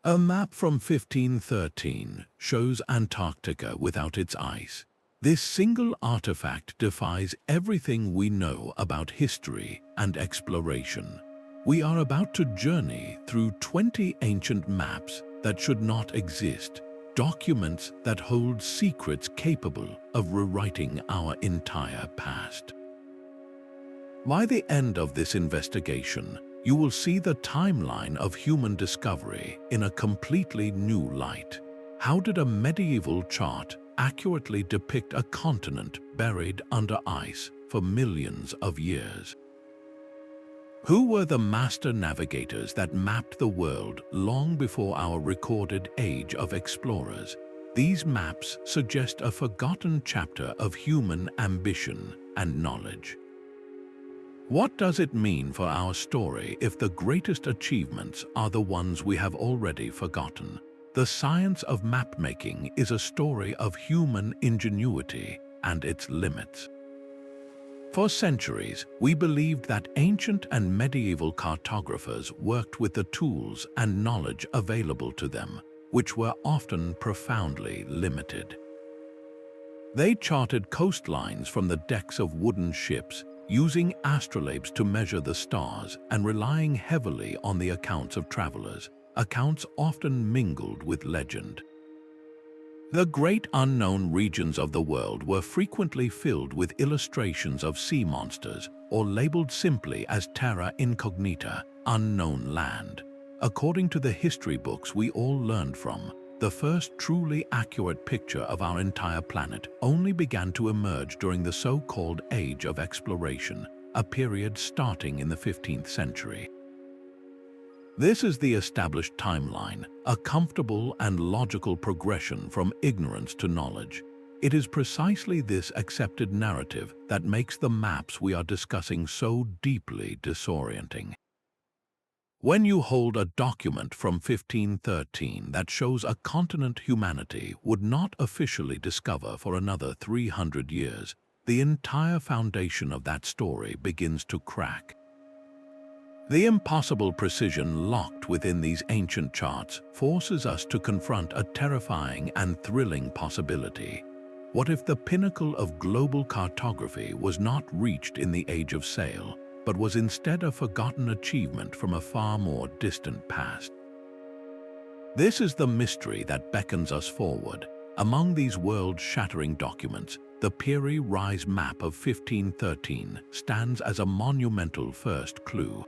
A map from 1513 shows Antarctica without its ice. This single artifact defies everything we know about history and exploration. We are about to journey through 20 ancient maps that should not exist, documents that hold secrets capable of rewriting our entire past. By the end of this investigation, you will see the timeline of human discovery in a completely new light. How did a medieval chart accurately depict a continent buried under ice for millions of years? Who were the master navigators that mapped the world long before our recorded age of explorers? These maps suggest a forgotten chapter of human ambition and knowledge. What does it mean for our story if the greatest achievements are the ones we have already forgotten? The science of mapmaking is a story of human ingenuity and its limits. For centuries, we believed that ancient and medieval cartographers worked with the tools and knowledge available to them, which were often profoundly limited. They charted coastlines from the decks of wooden ships, using astrolabes to measure the stars and relying heavily on the accounts of travelers, accounts often mingled with legend. The great unknown regions of the world were frequently filled with illustrations of sea monsters or labeled simply as terra incognita, unknown land. According to the history books we all learned from, the first truly accurate picture of our entire planet only began to emerge during the so-called Age of Exploration, a period starting in the 15th century. This is the established timeline, a comfortable and logical progression from ignorance to knowledge. It is precisely this accepted narrative that makes the maps we are discussing so deeply disorienting. When you hold a document from 1513 that shows a continent humanity would not officially discover for another 300 years, the entire foundation of that story begins to crack. The impossible precision locked within these ancient charts forces us to confront a terrifying and thrilling possibility. What if the pinnacle of global cartography was not reached in the Age of Sail, but was instead a forgotten achievement from a far more distant past? This is the mystery that beckons us forward. Among these world-shattering documents, the Piri Reis Map of 1513 stands as a monumental first clue.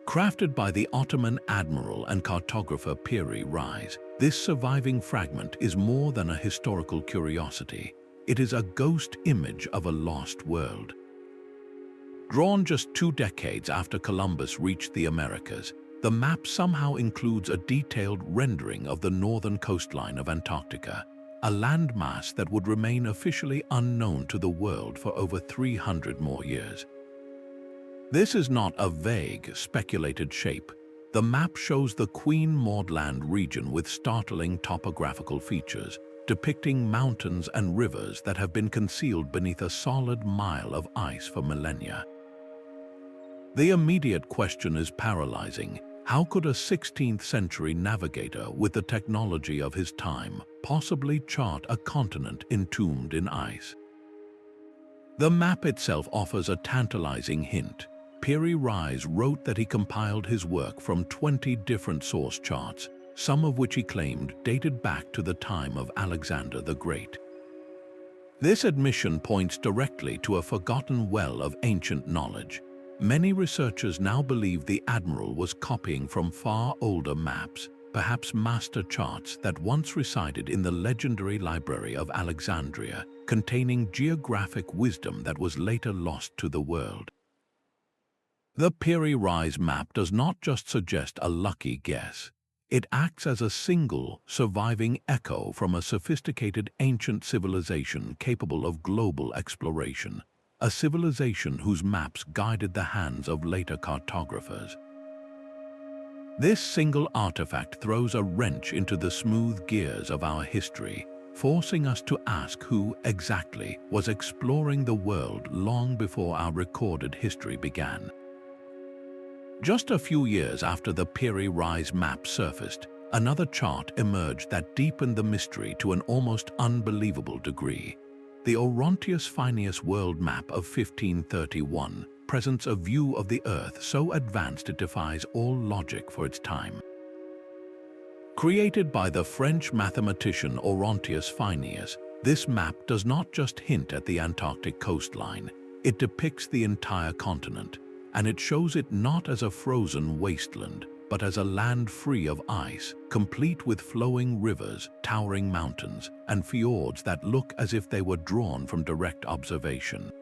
Crafted by the Ottoman admiral and cartographer Piri Reis, this surviving fragment is more than a historical curiosity. It is a ghost image of a lost world. Drawn just 2 decades after Columbus reached the Americas, the map somehow includes a detailed rendering of the northern coastline of Antarctica, a landmass that would remain officially unknown to the world for over 300 more years. This is not a vague, speculated shape. The map shows the Queen Maud Land region with startling topographical features, depicting mountains and rivers that have been concealed beneath a solid mile of ice for millennia. The immediate question is paralyzing. How could a 16th-century navigator with the technology of his time possibly chart a continent entombed in ice? The map itself offers a tantalizing hint. Piri Reis wrote that he compiled his work from 20 different source charts, some of which he claimed dated back to the time of Alexander the Great. This admission points directly to a forgotten well of ancient knowledge. Many researchers now believe the admiral was copying from far older maps, perhaps master charts that once resided in the legendary Library of Alexandria, containing geographic wisdom that was later lost to the world. The Piri Reis Map does not just suggest a lucky guess. It acts as a single, surviving echo from a sophisticated ancient civilization capable of global exploration, a civilization whose maps guided the hands of later cartographers. This single artifact throws a wrench into the smooth gears of our history, forcing us to ask who exactly was exploring the world long before our recorded history began. Just a few years after the Piri Reis Map surfaced, another chart emerged that deepened the mystery to an almost unbelievable degree. The Oronteus Finaeus World Map of 1531 presents a view of the Earth so advanced it defies all logic for its time. Created by the French mathematician Oronteus Finaeus, this map does not just hint at the Antarctic coastline, it depicts the entire continent, and it shows it not as a frozen wasteland, but as a land free of ice, complete with flowing rivers, towering mountains, and fjords that look as if they were drawn from direct observation.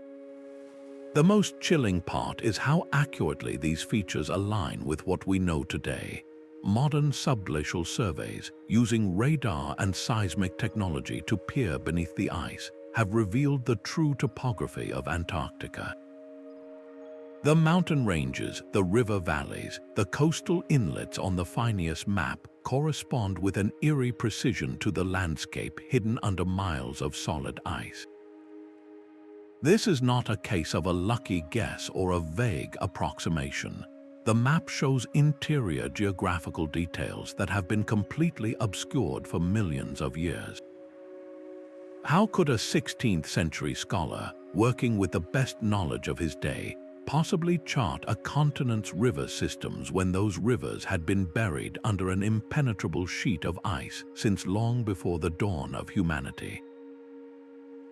The most chilling part is how accurately these features align with what we know today. Modern subglacial surveys, using radar and seismic technology to peer beneath the ice, have revealed the true topography of Antarctica. The mountain ranges, the river valleys, the coastal inlets on the Finaeus map correspond with an eerie precision to the landscape hidden under miles of solid ice. This is not a case of a lucky guess or a vague approximation. The map shows interior geographical details that have been completely obscured for millions of years. How could a 16th century scholar, working with the best knowledge of his day, possibly chart a continent's river systems when those rivers had been buried under an impenetrable sheet of ice since long before the dawn of humanity?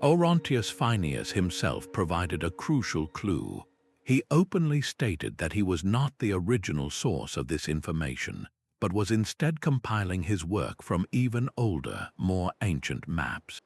Oronteus Finaeus himself provided a crucial clue. He openly stated that he was not the original source of this information, but was instead compiling his work from even older, more ancient maps.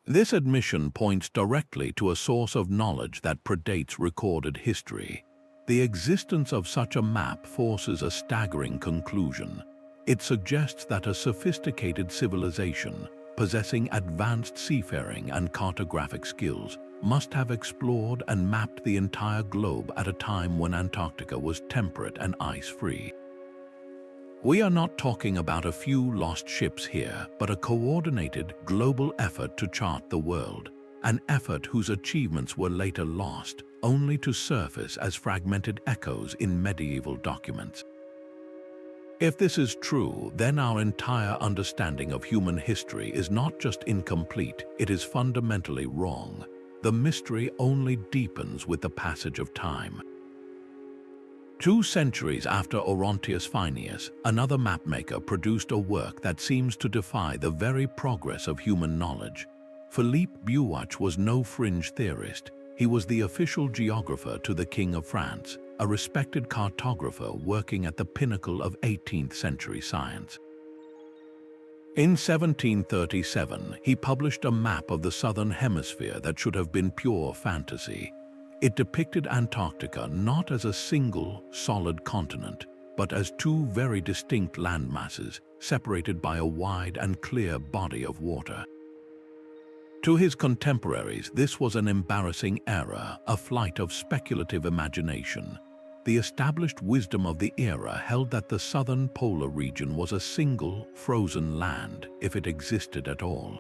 This admission points directly to a source of knowledge that predates recorded history. The existence of such a map forces a staggering conclusion. It suggests that a sophisticated civilization, possessing advanced seafaring and cartographic skills, must have explored and mapped the entire globe at a time when Antarctica was temperate and ice-free. We are not talking about a few lost ships here, but a coordinated global effort to chart the world, an effort whose achievements were later lost, only to surface as fragmented echoes in medieval documents. If this is true, then our entire understanding of human history is not just incomplete, it is fundamentally wrong. The mystery only deepens with the passage of time. 2 centuries after Oronteus Finaeus, another mapmaker produced a work that seems to defy the very progress of human knowledge. Philippe Buache was no fringe theorist. He was the official geographer to the King of France, a respected cartographer working at the pinnacle of 18th century science. In 1737, he published a map of the southern hemisphere that should have been pure fantasy. It depicted Antarctica not as a single, solid continent, but as 2 very distinct landmasses, separated by a wide and clear body of water. To his contemporaries, this was an embarrassing error, a flight of speculative imagination. The established wisdom of the era held that the southern polar region was a single, frozen land, if it existed at all.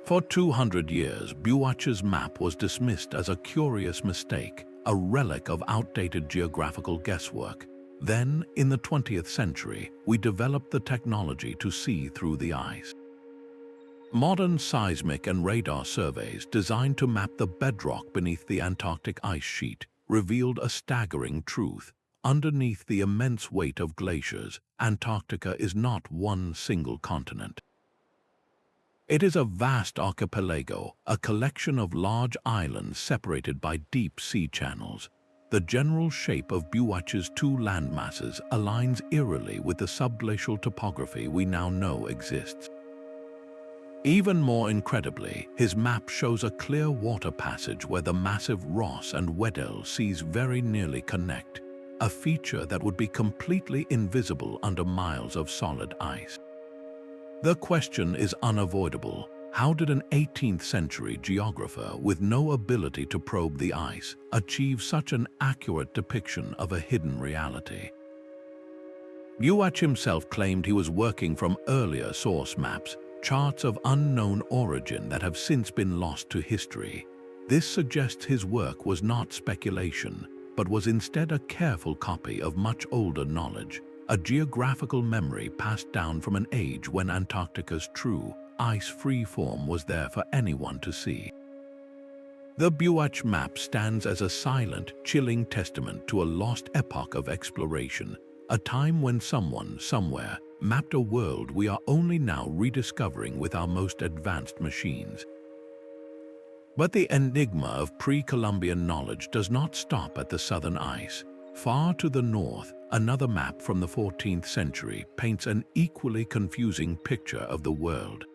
For 200 years, Buache's map was dismissed as a curious mistake, a relic of outdated geographical guesswork. Then, in the 20th century, we developed the technology to see through the ice. Modern seismic and radar surveys designed to map the bedrock beneath the Antarctic ice sheet revealed a staggering truth. Underneath the immense weight of glaciers, Antarctica is not one single continent. It is a vast archipelago, a collection of large islands separated by deep sea channels. The general shape of Buache's 2 landmasses aligns eerily with the subglacial topography we now know exists. Even more incredibly, his map shows a clear water passage where the massive Rotz and Weddell seas very nearly connect, a feature that would be completely invisible under miles of solid ice. The question is unavoidable. How did an 18th century geographer with no ability to probe the ice achieve such an accurate depiction of a hidden reality? Buache himself claimed he was working from earlier source maps, charts of unknown origin that have since been lost to history. This suggests his work was not speculation. but was instead a careful copy of much older knowledge, a geographical memory passed down from an age when Antarctica's true, ice-free form was there for anyone to see. The Buache map stands as a silent, chilling testament to a lost epoch of exploration, a time when someone, somewhere, mapped a world we are only now rediscovering with our most advanced machines. But the enigma of pre-Columbian knowledge does not stop at the southern ice. Far to the north, another map from the 14th century paints an equally confusing picture of the world.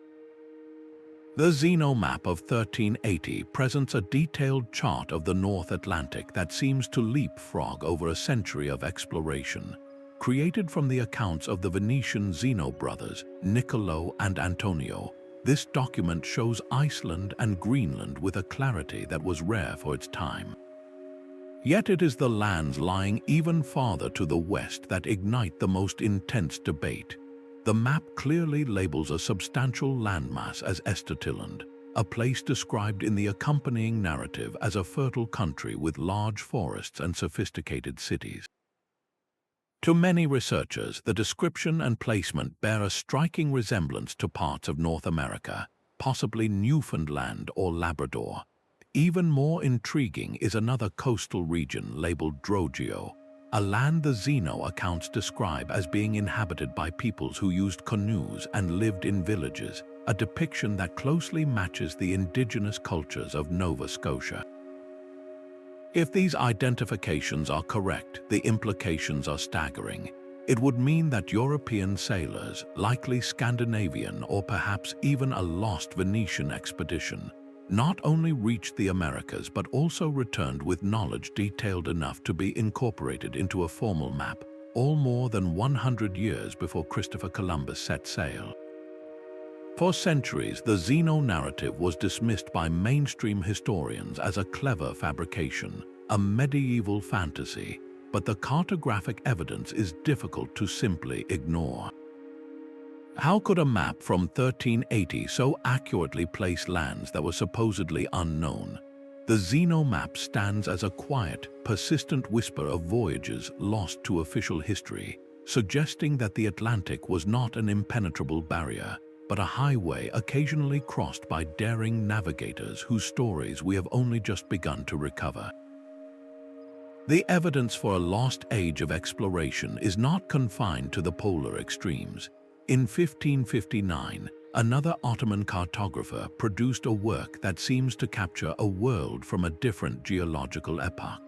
The Zeno map of 1380 presents a detailed chart of the North Atlantic that seems to leapfrog over a century of exploration. Created from the accounts of the Venetian Zeno brothers, Niccolo and Antonio, this document shows Iceland and Greenland with a clarity that was rare for its time. Yet it is the lands lying even farther to the west that ignite the most intense debate. The map clearly labels a substantial landmass as Estertilland, a place described in the accompanying narrative as a fertile country with large forests and sophisticated cities. To many researchers, the description and placement bear a striking resemblance to parts of North America, possibly Newfoundland or Labrador. Even more intriguing is another coastal region labeled Drogeo, a land the Zeno accounts describe as being inhabited by peoples who used canoes and lived in villages, a depiction that closely matches the indigenous cultures of Nova Scotia. If these identifications are correct, the implications are staggering. It would mean that European sailors, likely Scandinavian or perhaps even a lost Venetian expedition, not only reached the Americas but also returned with knowledge detailed enough to be incorporated into a formal map, all more than 100 years before Christopher Columbus set sail. For centuries, the Zeno narrative was dismissed by mainstream historians as a clever fabrication, a medieval fantasy, but the cartographic evidence is difficult to simply ignore. How could a map from 1380 so accurately place lands that were supposedly unknown? The Zeno map stands as a quiet, persistent whisper of voyages lost to official history, suggesting that the Atlantic was not an impenetrable barrier, but a highway occasionally crossed by daring navigators whose stories we have only just begun to recover. The evidence for a lost age of exploration is not confined to the polar extremes. In 1559, another Ottoman cartographer produced a work that seems to capture a world from a different geological epoch.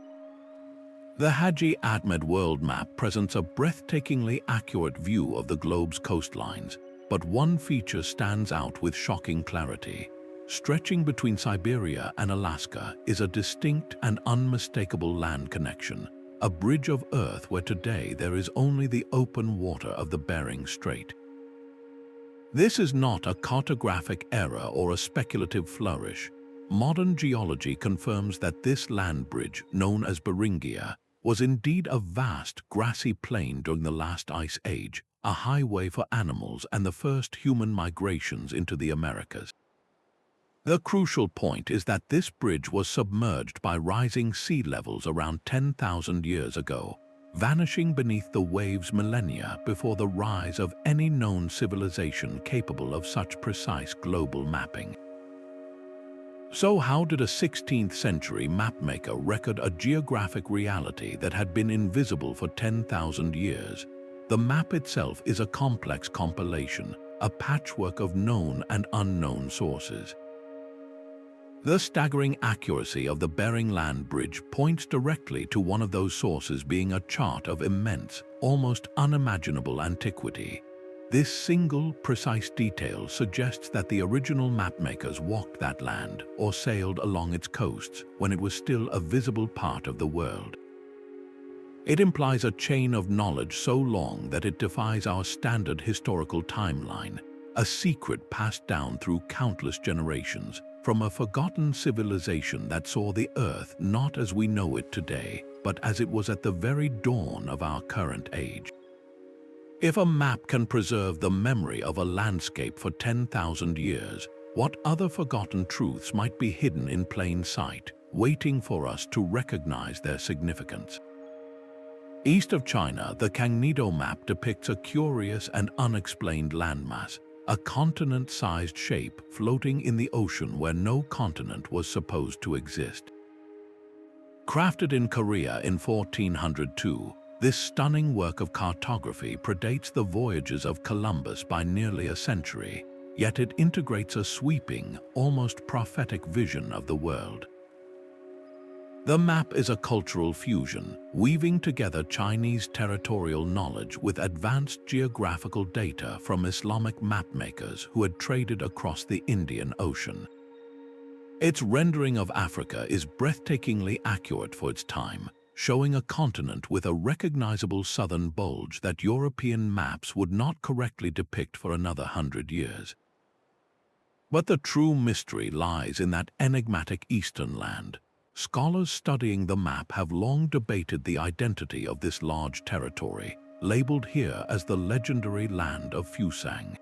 The Hadji Ahmed World Map presents a breathtakingly accurate view of the globe's coastlines, but one feature stands out with shocking clarity. Stretching between Siberia and Alaska is a distinct and unmistakable land connection, a bridge of earth where today there is only the open water of the Bering Strait. This is not a cartographic error or a speculative flourish. Modern geology confirms that this land bridge, known as Beringia, was indeed a vast, grassy plain during the last ice age, a highway for animals and the first human migrations into the Americas. The crucial point is that this bridge was submerged by rising sea levels around 10,000 years ago, vanishing beneath the waves millennia before the rise of any known civilization capable of such precise global mapping. So how did a 16th century mapmaker record a geographic reality that had been invisible for 10,000 years? The map itself is a complex compilation, a patchwork of known and unknown sources. The staggering accuracy of the Bering Land Bridge points directly to one of those sources being a chart of immense, almost unimaginable antiquity. This single, precise detail suggests that the original mapmakers walked that land or sailed along its coasts when it was still a visible part of the world. It implies a chain of knowledge so long that it defies our standard historical timeline, a secret passed down through countless generations, from a forgotten civilization that saw the Earth not as we know it today, but as it was at the very dawn of our current age. If a map can preserve the memory of a landscape for 10,000 years, what other forgotten truths might be hidden in plain sight, waiting for us to recognize their significance. East of China, the Kangnido map depicts a curious and unexplained landmass, a continent-sized shape floating in the ocean where no continent was supposed to exist. Crafted in Korea in 1402, this stunning work of cartography predates the voyages of Columbus by nearly a century, yet it integrates a sweeping, almost prophetic vision of the world. The map is a cultural fusion, weaving together Chinese territorial knowledge with advanced geographical data from Islamic mapmakers who had traded across the Indian Ocean. Its rendering of Africa is breathtakingly accurate for its time, showing a continent with a recognizable southern bulge that European maps would not correctly depict for another 100 years. But the true mystery lies in that enigmatic eastern land. Scholars studying the map have long debated the identity of this large territory, labeled here as the legendary land of Fusang.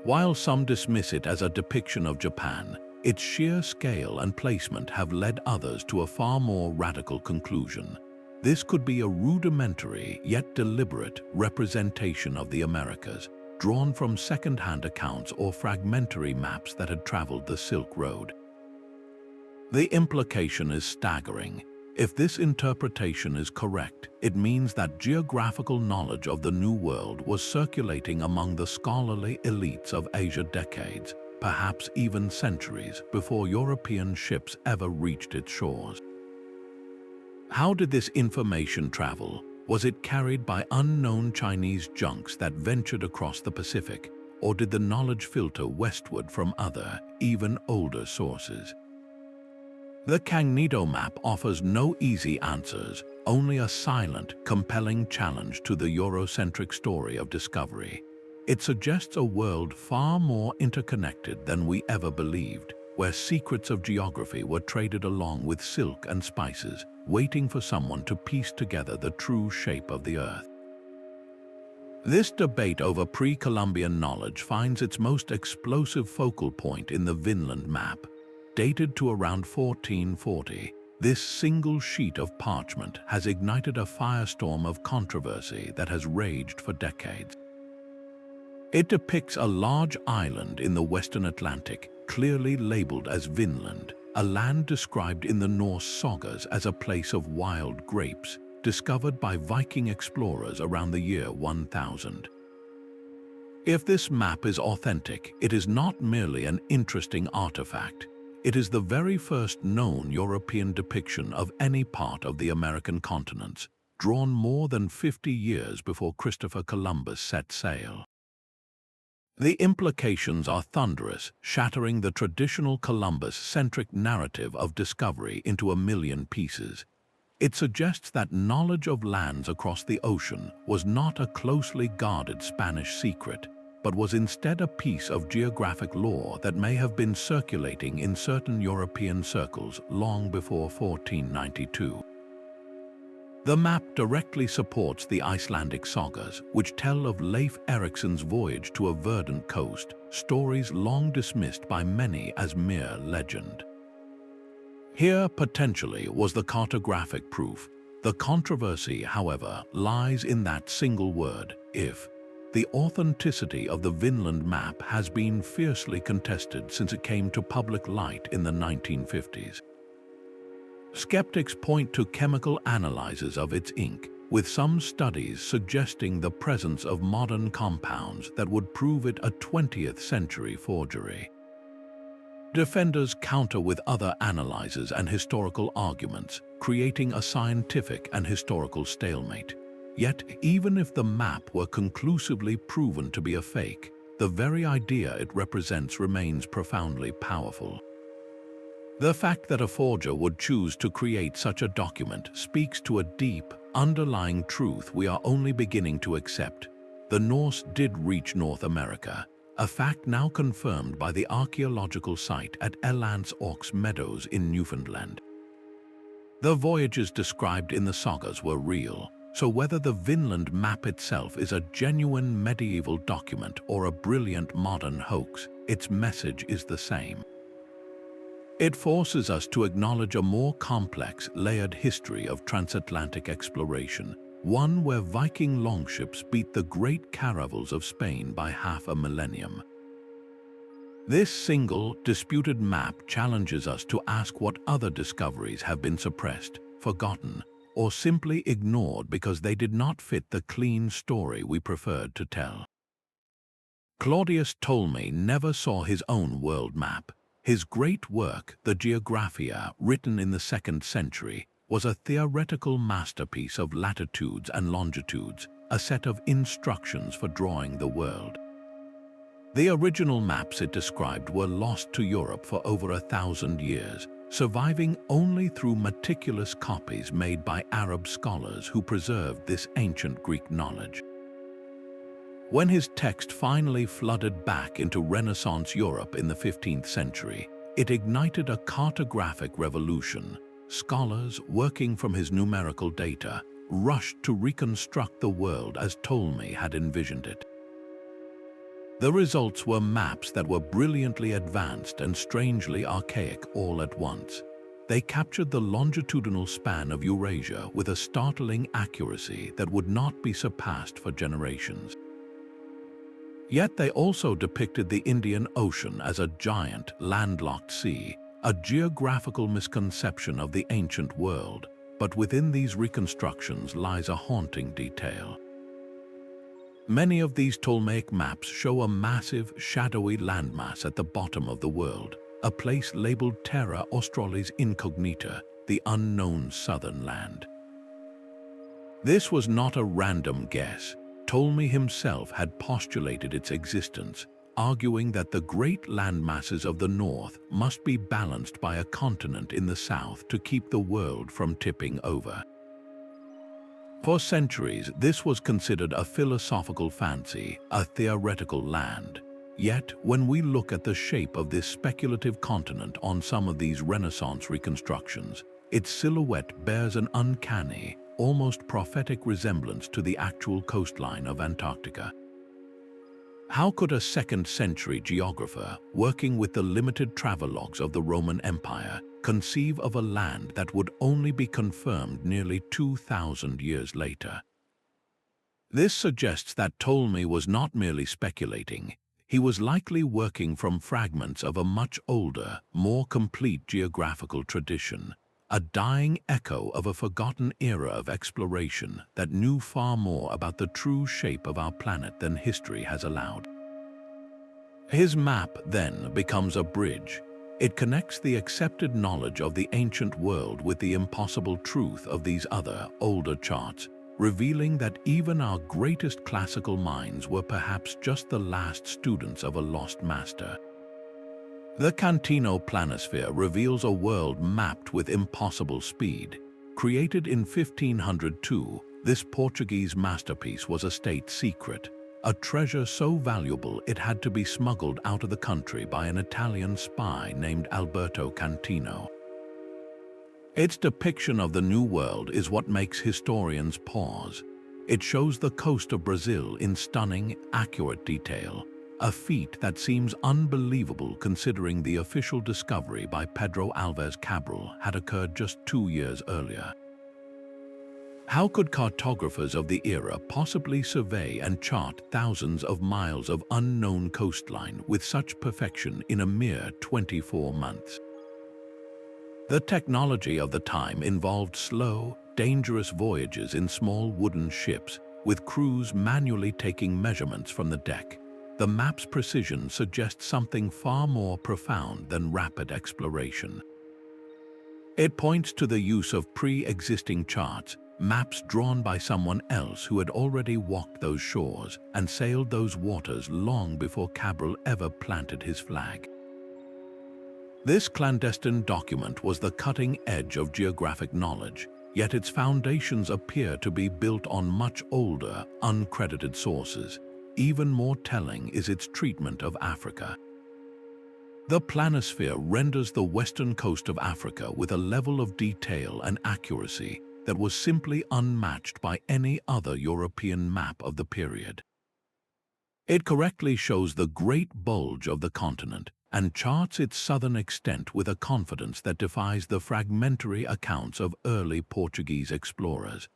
While some dismiss it as a depiction of Japan, its sheer scale and placement have led others to a far more radical conclusion. This could be a rudimentary yet deliberate representation of the Americas, drawn from second-hand accounts or fragmentary maps that had traveled the Silk Road. The implication is staggering. If this interpretation is correct, it means that geographical knowledge of the New World was circulating among the scholarly elites of Asia decades, perhaps even centuries, before European ships ever reached its shores. How did this information travel? Was it carried by unknown Chinese junks that ventured across the Pacific, or did the knowledge filter westward from other, even older sources? The Kangnido map offers no easy answers, only a silent, compelling challenge to the Eurocentric story of discovery. It suggests a world far more interconnected than we ever believed, where secrets of geography were traded along with silk and spices, waiting for someone to piece together the true shape of the Earth. This debate over pre-Columbian knowledge finds its most explosive focal point in the Vinland Map. Dated to around 1440, this single sheet of parchment has ignited a firestorm of controversy that has raged for decades. It depicts a large island in the Western Atlantic, clearly labeled as Vinland, a land described in the Norse sagas as a place of wild grapes, discovered by Viking explorers around the year 1000. If this map is authentic, it is not merely an interesting artifact. It is the very first known European depiction of any part of the American continents, drawn more than 50 years before Christopher Columbus set sail. The implications are thunderous, shattering the traditional Columbus-centric narrative of discovery into a million pieces. It suggests that knowledge of lands across the ocean was not a closely guarded Spanish secret, but was instead a piece of geographic lore that may have been circulating in certain European circles long before 1492. The map directly supports the Icelandic sagas, which tell of Leif Eriksson's voyage to a verdant coast, stories long dismissed by many as mere legend. Here, potentially, was the cartographic proof. The controversy, however, lies in that single word, if. The authenticity of the Vinland map has been fiercely contested since it came to public light in the 1950s. Skeptics point to chemical analyses of its ink, with some studies suggesting the presence of modern compounds that would prove it a 20th century forgery. Defenders counter with other analyses and historical arguments, creating a scientific and historical stalemate. Yet, even if the map were conclusively proven to be a fake, the very idea it represents remains profoundly powerful. The fact that a forger would choose to create such a document speaks to a deep, underlying truth we are only beginning to accept. The Norse did reach North America, a fact now confirmed by the archaeological site at Elance Aux Meadows in Newfoundland. The voyages described in the sagas were real, so whether the Vinland map itself is a genuine medieval document or a brilliant modern hoax, its message is the same. It forces us to acknowledge a more complex, layered history of transatlantic exploration, one where Viking longships beat the great caravels of Spain by half a millennium. This single, disputed map challenges us to ask what other discoveries have been suppressed, forgotten, or simply ignored because they did not fit the clean story we preferred to tell. Claudius Ptolemy never saw his own world map. His great work, the Geographia, written in the 2nd century, was a theoretical masterpiece of latitudes and longitudes, a set of instructions for drawing the world. The original maps it described were lost to Europe for over 1,000 years, surviving only through meticulous copies made by Arab scholars who preserved this ancient Greek knowledge. When his text finally flooded back into Renaissance Europe in the 15th century, it ignited a cartographic revolution. Scholars, working from his numerical data, rushed to reconstruct the world as Ptolemy had envisioned it. The results were maps that were brilliantly advanced and strangely archaic all at once. They captured the longitudinal span of Eurasia with a startling accuracy that would not be surpassed for generations. Yet they also depicted the Indian Ocean as a giant, landlocked sea, a geographical misconception of the ancient world. But within these reconstructions lies a haunting detail. Many of these Ptolemaic maps show a massive, shadowy landmass at the bottom of the world, a place labeled Terra Australis Incognita, the unknown southern land. This was not a random guess. Ptolemy himself had postulated its existence, arguing that the great landmasses of the north must be balanced by a continent in the south to keep the world from tipping over. For centuries, this was considered a philosophical fancy, a theoretical land. Yet, when we look at the shape of this speculative continent on some of these Renaissance reconstructions, its silhouette bears an uncanny, almost prophetic resemblance to the actual coastline of Antarctica. How could a 2nd century geographer, working with the limited travelogues of the Roman Empire, conceive of a land that would only be confirmed nearly 2,000 years later? This suggests that Ptolemy was not merely speculating. He was likely working from fragments of a much older, more complete geographical tradition, a dying echo of a forgotten era of exploration that knew far more about the true shape of our planet than history has allowed. His map, then, becomes a bridge. It connects the accepted knowledge of the ancient world with the impossible truth of these other, older charts, revealing that even our greatest classical minds were perhaps just the last students of a lost master. The Cantino Planisphere reveals a world mapped with impossible speed. Created in 1502, this Portuguese masterpiece was a state secret, a treasure so valuable it had to be smuggled out of the country by an Italian spy named Alberto Cantino. Its depiction of the New World is what makes historians pause. It shows the coast of Brazil in stunning, accurate detail, a feat that seems unbelievable considering the official discovery by Pedro Alves Cabral had occurred just 2 years earlier. How could cartographers of the era possibly survey and chart thousands of miles of unknown coastline with such perfection in a mere 24 months? The technology of the time involved slow, dangerous voyages in small wooden ships, with crews manually taking measurements from the deck. The map's precision suggests something far more profound than rapid exploration. It points to the use of pre-existing charts, maps drawn by someone else who had already walked those shores and sailed those waters long before Cabral ever planted his flag. This clandestine document was the cutting edge of geographic knowledge, yet its foundations appear to be built on much older, uncredited sources. Even more telling is its treatment of Africa. The Planisphere renders the western coast of Africa with a level of detail and accuracy that was simply unmatched by any other European map of the period. It correctly shows the great bulge of the continent, and charts its southern extent with a confidence that defies the fragmentary accounts of early Portuguese explorers.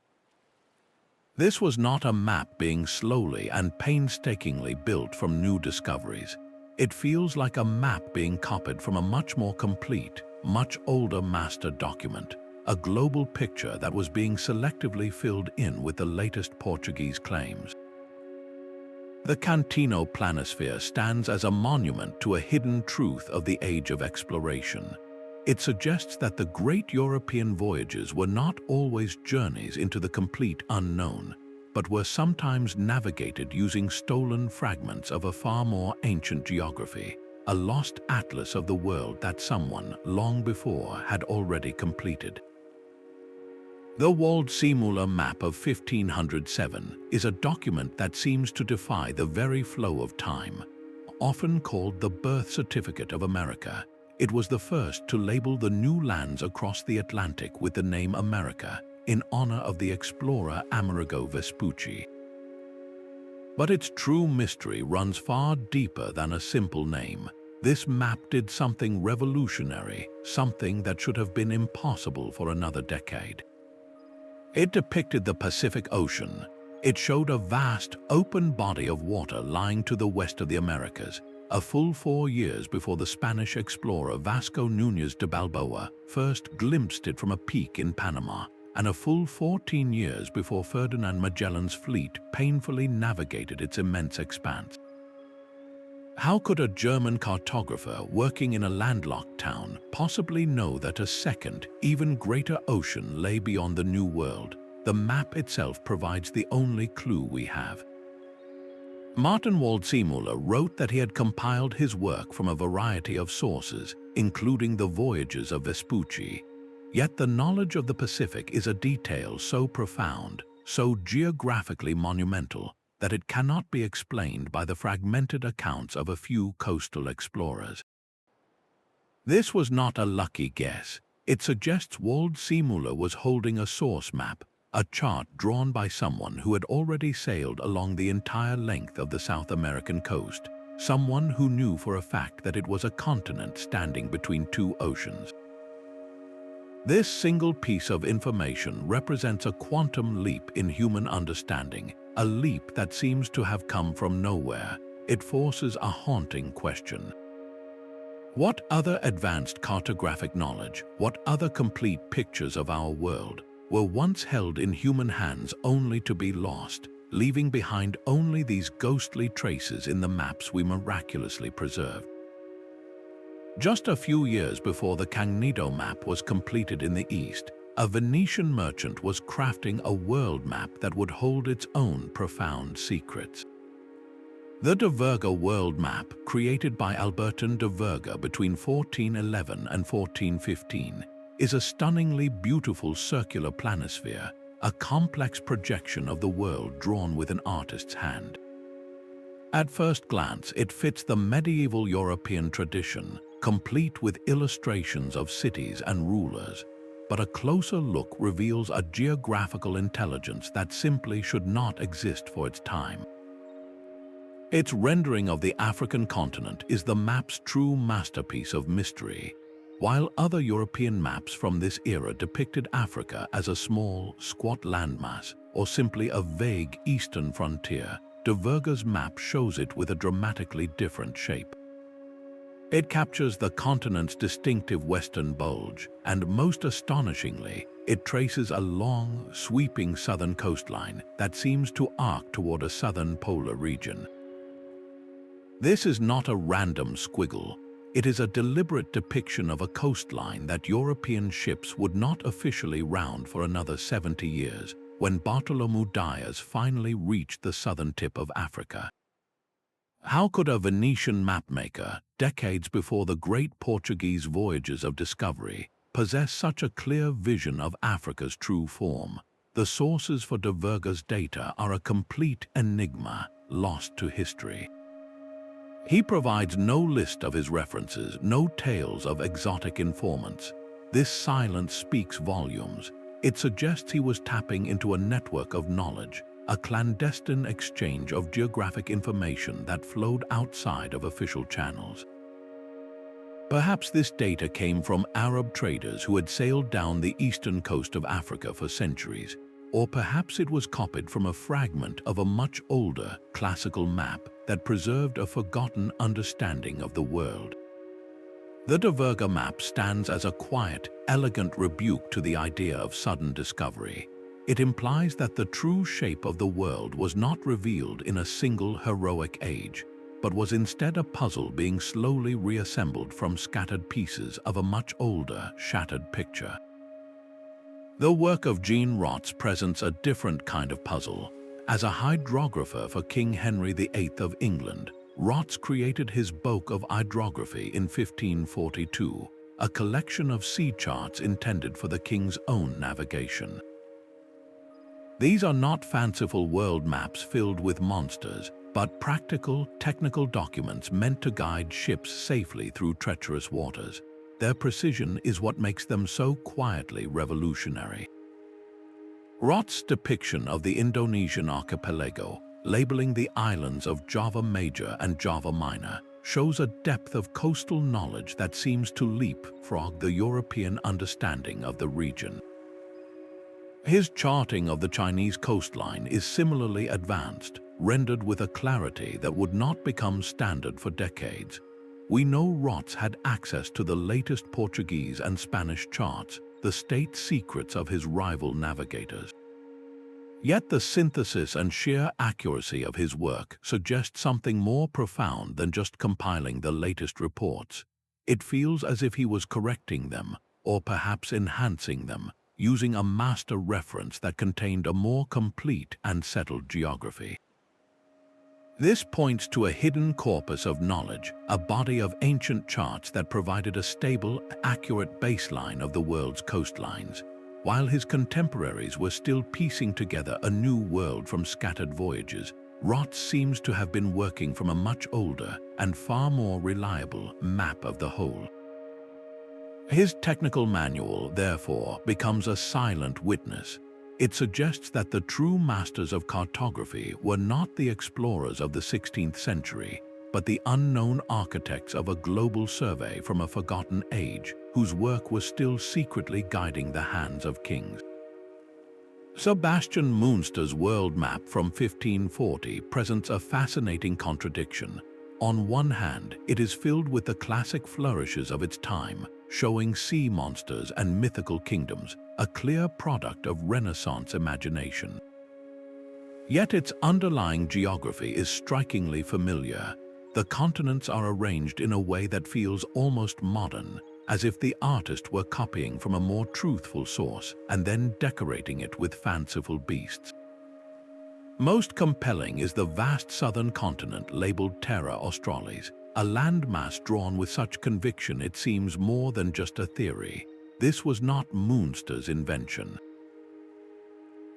This was not a map being slowly and painstakingly built from new discoveries. It feels like a map being copied from a much more complete, much older master document, a global picture that was being selectively filled in with the latest Portuguese claims. The Cantino Planisphere stands as a monument to a hidden truth of the age of exploration. It suggests that the great European voyages were not always journeys into the complete unknown, but were sometimes navigated using stolen fragments of a far more ancient geography, a lost atlas of the world that someone, long before, had already completed. The Waldseemüller map of 1507 is a document that seems to defy the very flow of time. Often called the birth certificate of America, it was the first to label the new lands across the Atlantic with the name America, in honor of the explorer Amerigo Vespucci. But its true mystery runs far deeper than a simple name. This map did something revolutionary, something that should have been impossible for another decade. It depicted the Pacific Ocean. It showed a vast, open body of water lying to the west of the Americas, a full 4 years before the Spanish explorer Vasco Núñez de Balboa first glimpsed it from a peak in Panama, and a full 14 years before Ferdinand Magellan's fleet painfully navigated its immense expanse. How could a German cartographer working in a landlocked town possibly know that a second, even greater ocean lay beyond the New World? The map itself provides the only clue we have. Martin Waldseemüller wrote that he had compiled his work from a variety of sources, including the voyages of Vespucci. Yet the knowledge of the Pacific is a detail so profound, so geographically monumental, that it cannot be explained by the fragmented accounts of a few coastal explorers. This was not a lucky guess. It suggests Waldseemüller was holding a source map, a chart drawn by someone who had already sailed along the entire length of the South American coast, someone who knew for a fact that it was a continent standing between two oceans. This single piece of information represents a quantum leap in human understanding, a leap that seems to have come from nowhere. It forces a haunting question. What other advanced cartographic knowledge, what other complete pictures of our world, were once held in human hands only to be lost, leaving behind only these ghostly traces in the maps we miraculously preserved? Just a few years before the Kangnido map was completed in the East, a Venetian merchant was crafting a world map that would hold its own profound secrets. The de Virga world map, created by Albertin de Virga between 1411 and 1415, is a stunningly beautiful circular planisphere, a complex projection of the world drawn with an artist's hand. At first glance, it fits the medieval European tradition, complete with illustrations of cities and rulers, but a closer look reveals a geographical intelligence that simply should not exist for its time. Its rendering of the African continent is the map's true masterpiece of mystery. While other European maps from this era depicted Africa as a small, squat landmass, or simply a vague eastern frontier, de Virga's map shows it with a dramatically different shape. It captures the continent's distinctive western bulge, and most astonishingly, it traces a long, sweeping southern coastline that seems to arc toward a southern polar region. This is not a random squiggle. It is a deliberate depiction of a coastline that European ships would not officially round for another 70 years, when Bartholomew Dias finally reached the southern tip of Africa. How could a Venetian mapmaker, decades before the great Portuguese voyages of discovery, possess such a clear vision of Africa's true form? The sources for de Virga's data are a complete enigma, lost to history. He provides no list of his references, no tales of exotic informants. This silence speaks volumes. It suggests he was tapping into a network of knowledge, a clandestine exchange of geographic information that flowed outside of official channels. Perhaps this data came from Arab traders who had sailed down the eastern coast of Africa for centuries, or perhaps it was copied from a fragment of a much older classical map that preserved a forgotten understanding of the world. The Virga map stands as a quiet, elegant rebuke to the idea of sudden discovery. It implies that the true shape of the world was not revealed in a single heroic age, but was instead a puzzle being slowly reassembled from scattered pieces of a much older, shattered picture. The work of Jean Rotz presents a different kind of puzzle. As a hydrographer for King Henry VIII of England, Rotz created his Book of Hydrography in 1542, a collection of sea charts intended for the king's own navigation. These are not fanciful world maps filled with monsters, but practical, technical documents meant to guide ships safely through treacherous waters. Their precision is what makes them so quietly revolutionary. Rotz's depiction of the Indonesian archipelago, labeling the islands of Java Major and Java Minor, shows a depth of coastal knowledge that seems to leapfrog the European understanding of the region. His charting of the Chinese coastline is similarly advanced, rendered with a clarity that would not become standard for decades. We know Rotz had access to the latest Portuguese and Spanish charts, the state secrets of his rival navigators. Yet the synthesis and sheer accuracy of his work suggest something more profound than just compiling the latest reports. It feels as if he was correcting them, or perhaps enhancing them, using a master reference that contained a more complete and settled geography. This points to a hidden corpus of knowledge, a body of ancient charts that provided a stable, accurate baseline of the world's coastlines. While his contemporaries were still piecing together a new world from scattered voyages, Rotz seems to have been working from a much older and far more reliable map of the whole. His technical manual, therefore, becomes a silent witness. It suggests that the true masters of cartography were not the explorers of the 16th century, but the unknown architects of a global survey from a forgotten age, whose work was still secretly guiding the hands of kings. Sebastian Münster's world map from 1540 presents a fascinating contradiction. On one hand, it is filled with the classic flourishes of its time, showing sea monsters and mythical kingdoms, a clear product of Renaissance imagination. Yet its underlying geography is strikingly familiar. The continents are arranged in a way that feels almost modern, as if the artist were copying from a more truthful source and then decorating it with fanciful beasts. Most compelling is the vast southern continent labeled Terra Australis, a landmass drawn with such conviction it seems more than just a theory. This was not Münster's invention.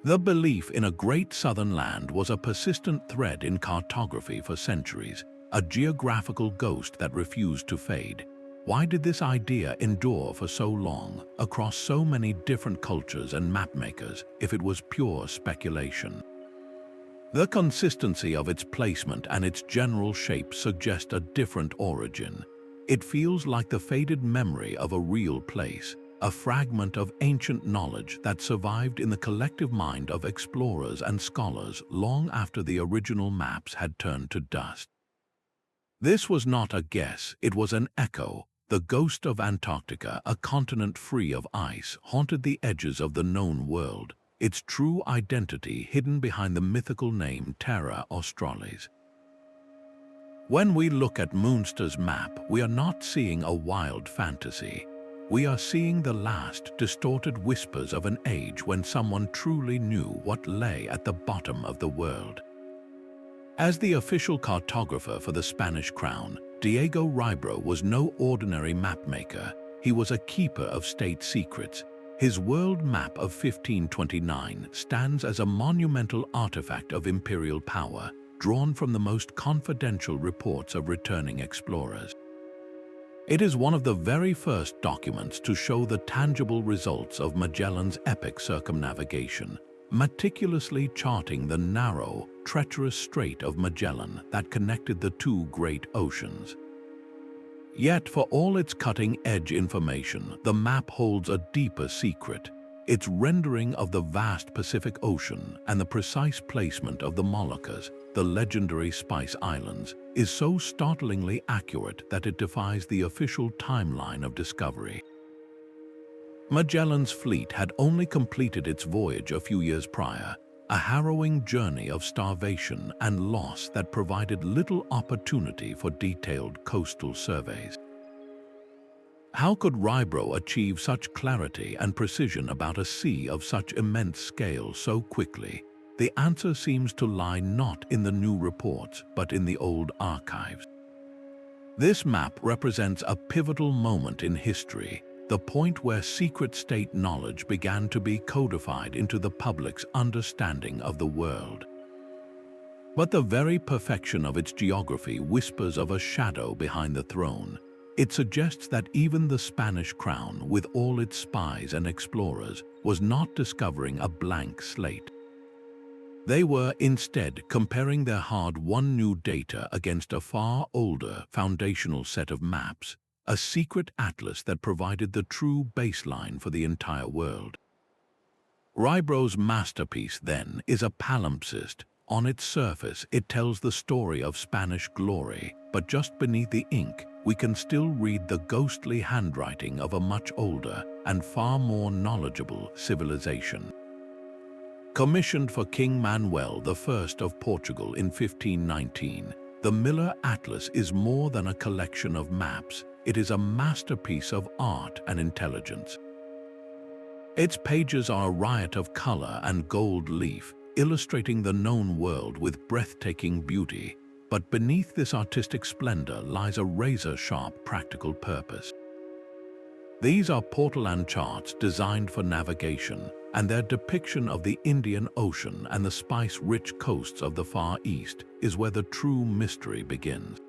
The belief in a great southern land was a persistent thread in cartography for centuries, a geographical ghost that refused to fade. Why did this idea endure for so long, across so many different cultures and mapmakers, if it was pure speculation? The consistency of its placement and its general shape suggest a different origin. It feels like the faded memory of a real place, a fragment of ancient knowledge that survived in the collective mind of explorers and scholars long after the original maps had turned to dust. This was not a guess, it was an echo. The ghost of Antarctica, a continent free of ice, haunted the edges of the known world, its true identity hidden behind the mythical name Terra Australis. When we look at Münster's map, we are not seeing a wild fantasy. We are seeing the last distorted whispers of an age when someone truly knew what lay at the bottom of the world. As the official cartographer for the Spanish crown, Diego Ribero was no ordinary mapmaker. He was a keeper of state secrets. His world map of 1529 stands as a monumental artifact of imperial power, drawn from the most confidential reports of returning explorers. It is one of the very first documents to show the tangible results of Magellan's epic circumnavigation, meticulously charting the narrow, treacherous Strait of Magellan that connected the two great oceans. Yet for all its cutting-edge information, the map holds a deeper secret. Its rendering of the vast Pacific Ocean and the precise placement of the Moluccas, the legendary Spice Islands, is so startlingly accurate that it defies the official timeline of discovery. Magellan's fleet had only completed its voyage a few years prior, a harrowing journey of starvation and loss that provided little opportunity for detailed coastal surveys. How could Ribero achieve such clarity and precision about a sea of such immense scale so quickly? The answer seems to lie not in the new reports, but in the old archives. This map represents a pivotal moment in history, the point where secret state knowledge began to be codified into the public's understanding of the world. But the very perfection of its geography whispers of a shadow behind the throne. It suggests that even the Spanish crown, with all its spies and explorers, was not discovering a blank slate. They were instead comparing their hard-won new data against a far older foundational set of maps, a secret atlas that provided the true baseline for the entire world. Ribero's masterpiece, then, is a palimpsest. On its surface, it tells the story of Spanish glory, but just beneath the ink, we can still read the ghostly handwriting of a much older and far more knowledgeable civilization. Commissioned for King Manuel I of Portugal in 1519, the Miller Atlas is more than a collection of maps. It is a masterpiece of art and intelligence. Its pages are a riot of color and gold leaf, illustrating the known world with breathtaking beauty. But beneath this artistic splendor lies a razor-sharp practical purpose. These are portolan charts designed for navigation, and their depiction of the Indian Ocean and the spice-rich coasts of the Far East is where the true mystery begins.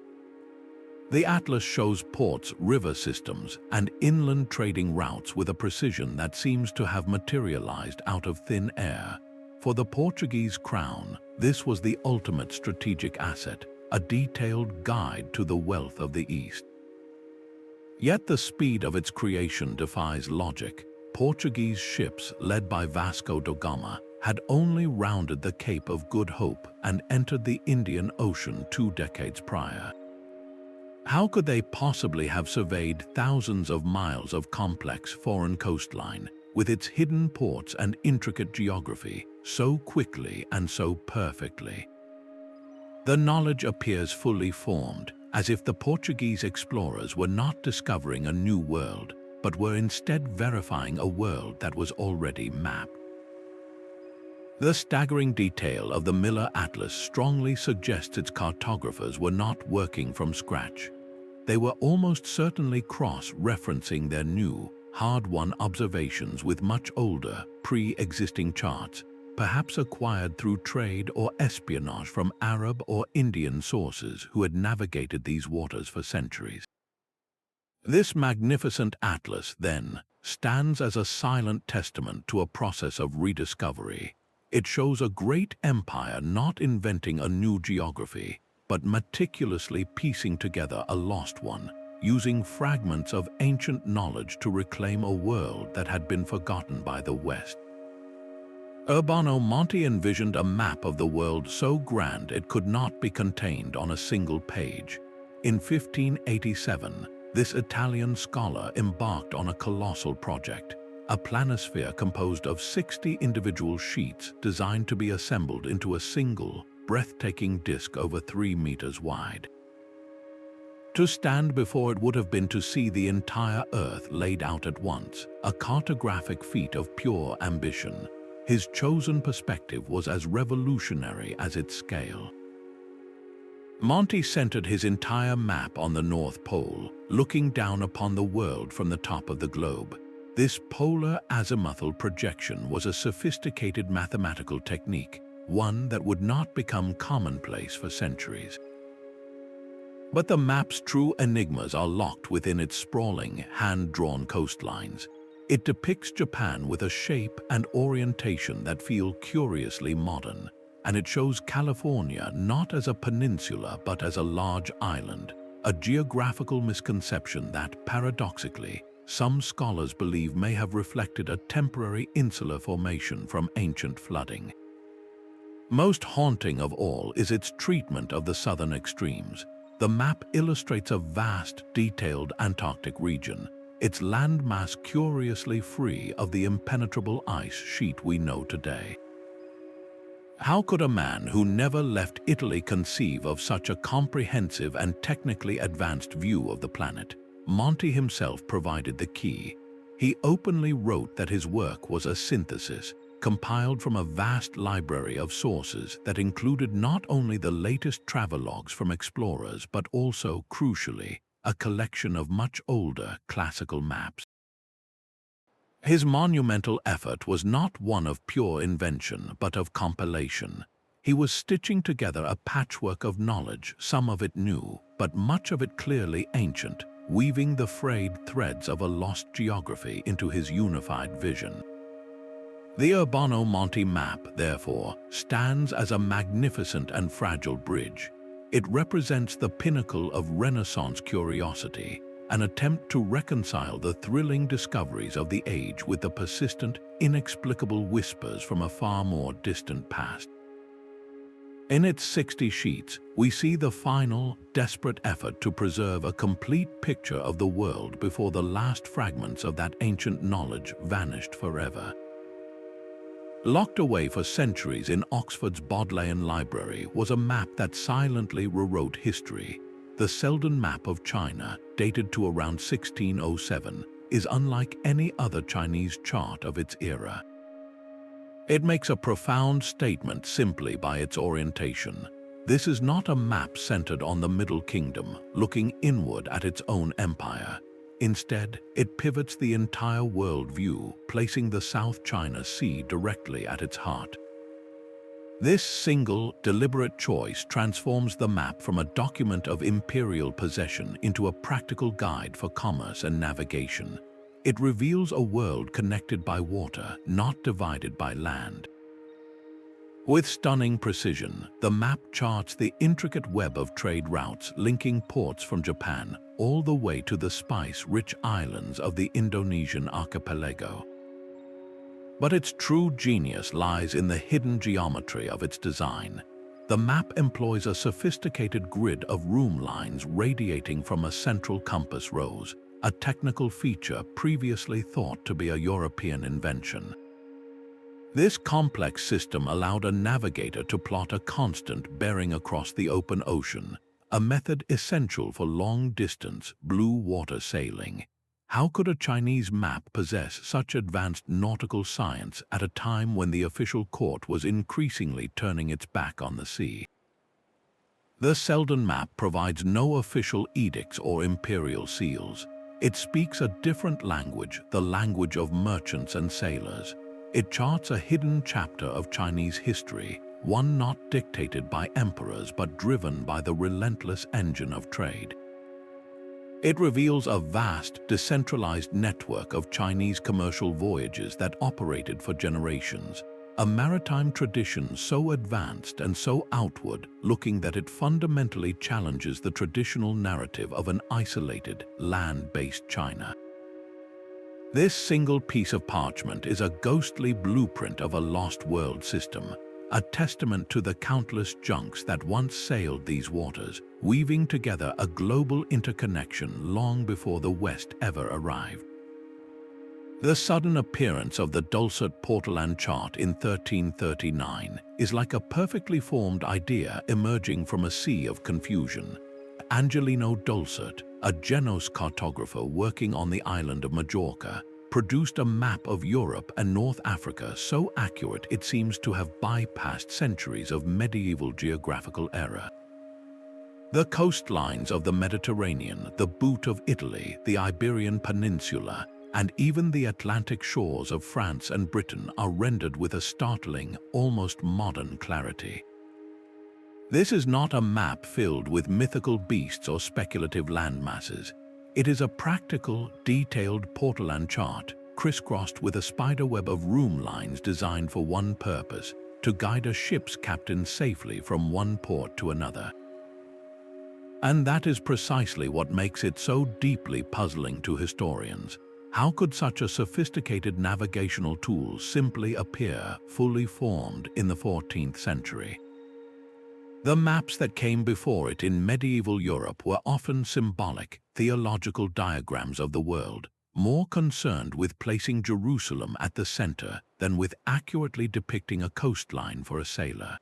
The atlas shows ports, river systems, and inland trading routes with a precision that seems to have materialized out of thin air. For the Portuguese crown, this was the ultimate strategic asset, a detailed guide to the wealth of the East. Yet the speed of its creation defies logic. Portuguese ships, led by Vasco da Gama, had only rounded the Cape of Good Hope and entered the Indian Ocean 2 decades prior. How could they possibly have surveyed thousands of miles of complex foreign coastline, with its hidden ports and intricate geography, so quickly and so perfectly? The knowledge appears fully formed, as if the Portuguese explorers were not discovering a new world, but were instead verifying a world that was already mapped. The staggering detail of the Miller Atlas strongly suggests its cartographers were not working from scratch. They were almost certainly cross-referencing their new, hard-won observations with much older, pre-existing charts, perhaps acquired through trade or espionage from Arab or Indian sources who had navigated these waters for centuries. This magnificent atlas, then, stands as a silent testament to a process of rediscovery. It shows a great empire not inventing a new geography, but meticulously piecing together a lost one, using fragments of ancient knowledge to reclaim a world that had been forgotten by the West. Urbano Monti envisioned a map of the world so grand it could not be contained on a single page. In 1587, this Italian scholar embarked on a colossal project, a planisphere composed of 60 individual sheets designed to be assembled into a single, breathtaking disk over 3 meters wide. To stand before it would have been to see the entire Earth laid out at once, a cartographic feat of pure ambition. His chosen perspective was as revolutionary as its scale. Monti centered his entire map on the North Pole, looking down upon the world from the top of the globe. This polar azimuthal projection was a sophisticated mathematical technique, one that would not become commonplace for centuries. But the map's true enigmas are locked within its sprawling, hand-drawn coastlines. It depicts Japan with a shape and orientation that feel curiously modern, and it shows California not as a peninsula but as a large island, a geographical misconception that, paradoxically, some scholars believe may have reflected a temporary insular formation from ancient flooding. Most haunting of all is its treatment of the southern extremes. The map illustrates a vast, detailed Antarctic region, its landmass curiously free of the impenetrable ice sheet we know today. How could a man who never left Italy conceive of such a comprehensive and technically advanced view of the planet? Monti himself provided the key. He openly wrote that his work was a synthesis, compiled from a vast library of sources that included not only the latest travelogues from explorers but also, crucially, a collection of much older classical maps. His monumental effort was not one of pure invention but of compilation. He was stitching together a patchwork of knowledge, some of it new, but much of it clearly ancient, weaving the frayed threads of a lost geography into his unified vision. The Urbano Monti map, therefore, stands as a magnificent and fragile bridge. It represents the pinnacle of Renaissance curiosity, an attempt to reconcile the thrilling discoveries of the age with the persistent, inexplicable whispers from a far more distant past. In its 60 sheets, we see the final, desperate effort to preserve a complete picture of the world before the last fragments of that ancient knowledge vanished forever. Locked away for centuries in Oxford's Bodleian Library was a map that silently rewrote history. The Selden map of China, dated to around 1607, is unlike any other Chinese chart of its era. It makes a profound statement simply by its orientation. This is not a map centered on the Middle Kingdom, looking inward at its own empire. Instead, it pivots the entire world view, placing the South China Sea directly at its heart. This single, deliberate choice transforms the map from a document of imperial possession into a practical guide for commerce and navigation. It reveals a world connected by water, not divided by land. With stunning precision, the map charts the intricate web of trade routes linking ports from Japan all the way to the spice-rich islands of the Indonesian archipelago. But its true genius lies in the hidden geometry of its design. The map employs a sophisticated grid of room lines radiating from a central compass rose, a technical feature previously thought to be a European invention. This complex system allowed a navigator to plot a constant bearing across the open ocean, a method essential for long-distance blue water sailing. How could a Chinese map possess such advanced nautical science at a time when the official court was increasingly turning its back on the sea? The Selden map provides no official edicts or imperial seals. It speaks a different language, the language of merchants and sailors. It charts a hidden chapter of Chinese history, one not dictated by emperors but driven by the relentless engine of trade. It reveals a vast, decentralized network of Chinese commercial voyages that operated for generations, a maritime tradition so advanced and so outward-looking that it fundamentally challenges the traditional narrative of an isolated, land-based China. This single piece of parchment is a ghostly blueprint of a lost world system, a testament to the countless junks that once sailed these waters, weaving together a global interconnection long before the West ever arrived. The sudden appearance of the Dulcet Portolan chart in 1339 is like a perfectly formed idea emerging from a sea of confusion. Angelino Dulcet, a Genos cartographer working on the island of Majorca, produced a map of Europe and North Africa so accurate it seems to have bypassed centuries of medieval geographical error. The coastlines of the Mediterranean, the boot of Italy, the Iberian Peninsula, and even the Atlantic shores of France and Britain are rendered with a startling, almost modern clarity. This is not a map filled with mythical beasts or speculative landmasses. It is a practical, detailed Portolan chart, crisscrossed with a spiderweb of room lines designed for one purpose: to guide a ship's captain safely from one port to another. And that is precisely what makes it so deeply puzzling to historians. How could such a sophisticated navigational tool simply appear fully formed in the 14th century? The maps that came before it in medieval Europe were often symbolic, theological diagrams of the world, more concerned with placing Jerusalem at the center than with accurately depicting a coastline for a sailor.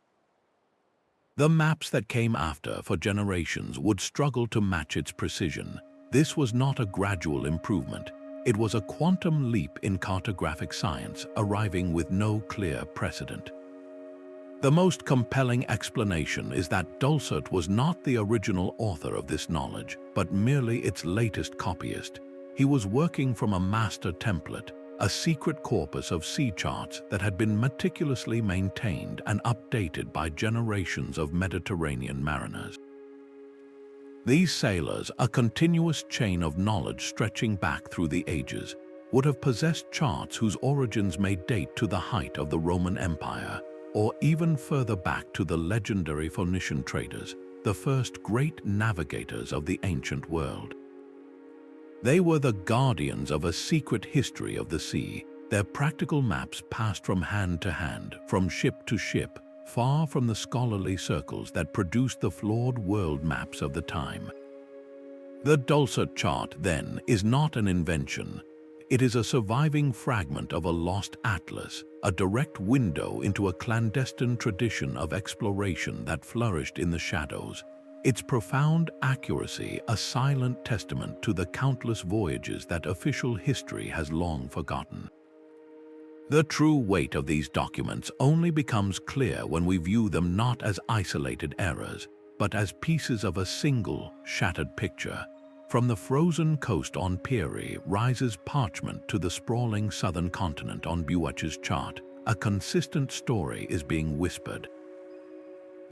The maps that came after for generations would struggle to match its precision. This was not a gradual improvement. It was a quantum leap in cartographic science, arriving with no clear precedent. The most compelling explanation is that Dulcet was not the original author of this knowledge, but merely its latest copyist. He was working from a master template, a secret corpus of sea charts that had been meticulously maintained and updated by generations of Mediterranean mariners. These sailors, a continuous chain of knowledge stretching back through the ages, would have possessed charts whose origins may date to the height of the Roman Empire, or even further back to the legendary Phoenician traders, the first great navigators of the ancient world. They were the guardians of a secret history of the sea. Their practical maps passed from hand to hand, from ship to ship, far from the scholarly circles that produced the flawed world maps of the time. The Dulcet chart, then, is not an invention. It is a surviving fragment of a lost atlas, a direct window into a clandestine tradition of exploration that flourished in the shadows. Its profound accuracy a silent testament to the countless voyages that official history has long forgotten. The true weight of these documents only becomes clear when we view them not as isolated errors, but as pieces of a single, shattered picture. From the frozen coast on Piri Reis parchment to the sprawling southern continent on Buache's chart, a consistent story is being whispered.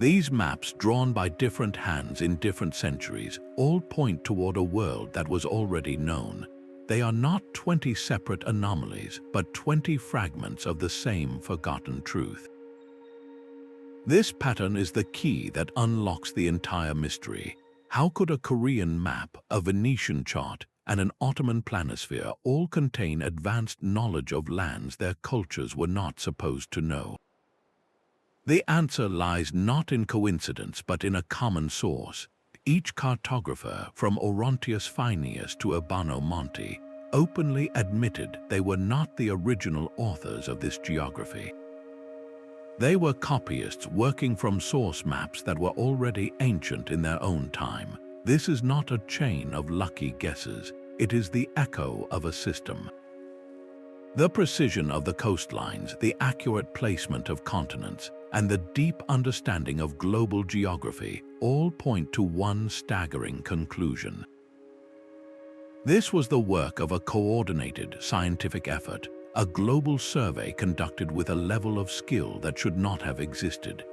These maps, drawn by different hands in different centuries, all point toward a world that was already known. They are not 20 separate anomalies, but 20 fragments of the same forgotten truth. This pattern is the key that unlocks the entire mystery. How could a Korean map, a Venetian chart, and an Ottoman planisphere all contain advanced knowledge of lands their cultures were not supposed to know? The answer lies not in coincidence but in a common source. Each cartographer, from Oronteus Finaeus to Urbano Monti, openly admitted they were not the original authors of this geography. They were copyists working from source maps that were already ancient in their own time. This is not a chain of lucky guesses. It is the echo of a system. The precision of the coastlines, the accurate placement of continents, and the deep understanding of global geography all point to one staggering conclusion. This was the work of a coordinated scientific effort, a global survey conducted with a level of skill that should not have existed.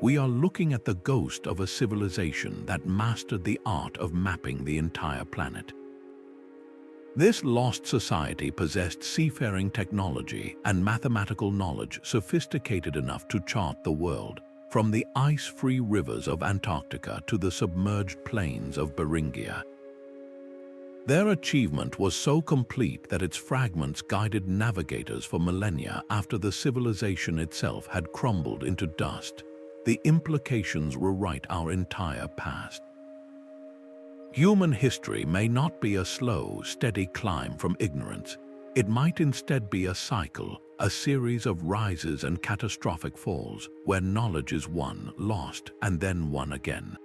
We are looking at the ghost of a civilization that mastered the art of mapping the entire planet. This lost society possessed seafaring technology and mathematical knowledge sophisticated enough to chart the world, from the ice-free rivers of Antarctica to the submerged plains of Beringia. Their achievement was so complete that its fragments guided navigators for millennia after the civilization itself had crumbled into dust. The implications rewrite our entire past. Human history may not be a slow, steady climb from ignorance. It might instead be a cycle, a series of rises and catastrophic falls, where knowledge is won, lost, and then won again.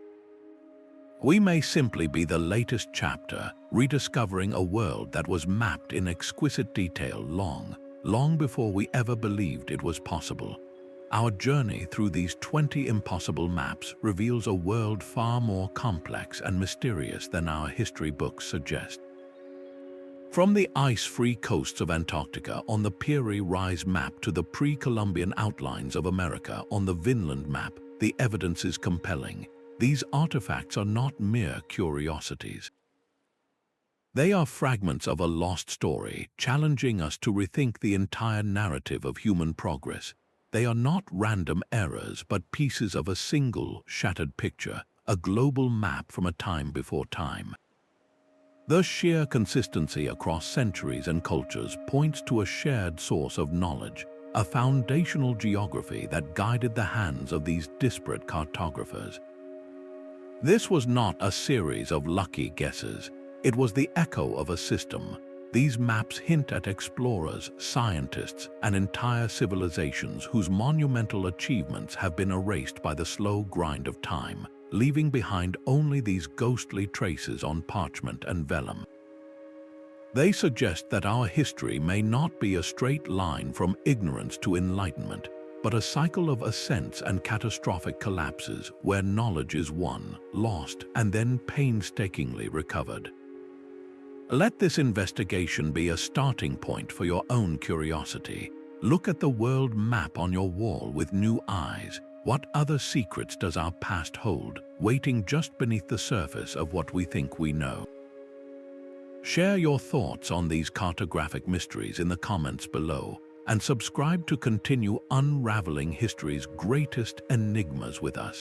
We may simply be the latest chapter, rediscovering a world that was mapped in exquisite detail long before we ever believed it was possible. Our journey through these 20 impossible maps reveals a world far more complex and mysterious than our history books suggest. From the ice-free coasts of Antarctica on the Piri Reis Map to the pre-Columbian outlines of America on the Vinland Map, the evidence is compelling. These artifacts are not mere curiosities. They are fragments of a lost story, challenging us to rethink the entire narrative of human progress. They are not random errors, but pieces of a single, shattered picture, a global map from a time before time. The sheer consistency across centuries and cultures points to a shared source of knowledge, a foundational geography that guided the hands of these disparate cartographers. This was not a series of lucky guesses. It was the echo of a system. These maps hint at explorers, scientists, and entire civilizations whose monumental achievements have been erased by the slow grind of time, leaving behind only these ghostly traces on parchment and vellum. They suggest that our history may not be a straight line from ignorance to enlightenment, but a cycle of ascents and catastrophic collapses where knowledge is won, lost, and then painstakingly recovered. Let this investigation be a starting point for your own curiosity. Look at the world map on your wall with new eyes. What other secrets does our past hold, waiting just beneath the surface of what we think we know? Share your thoughts on these cartographic mysteries in the comments below, and subscribe to continue unraveling history's greatest enigmas with us.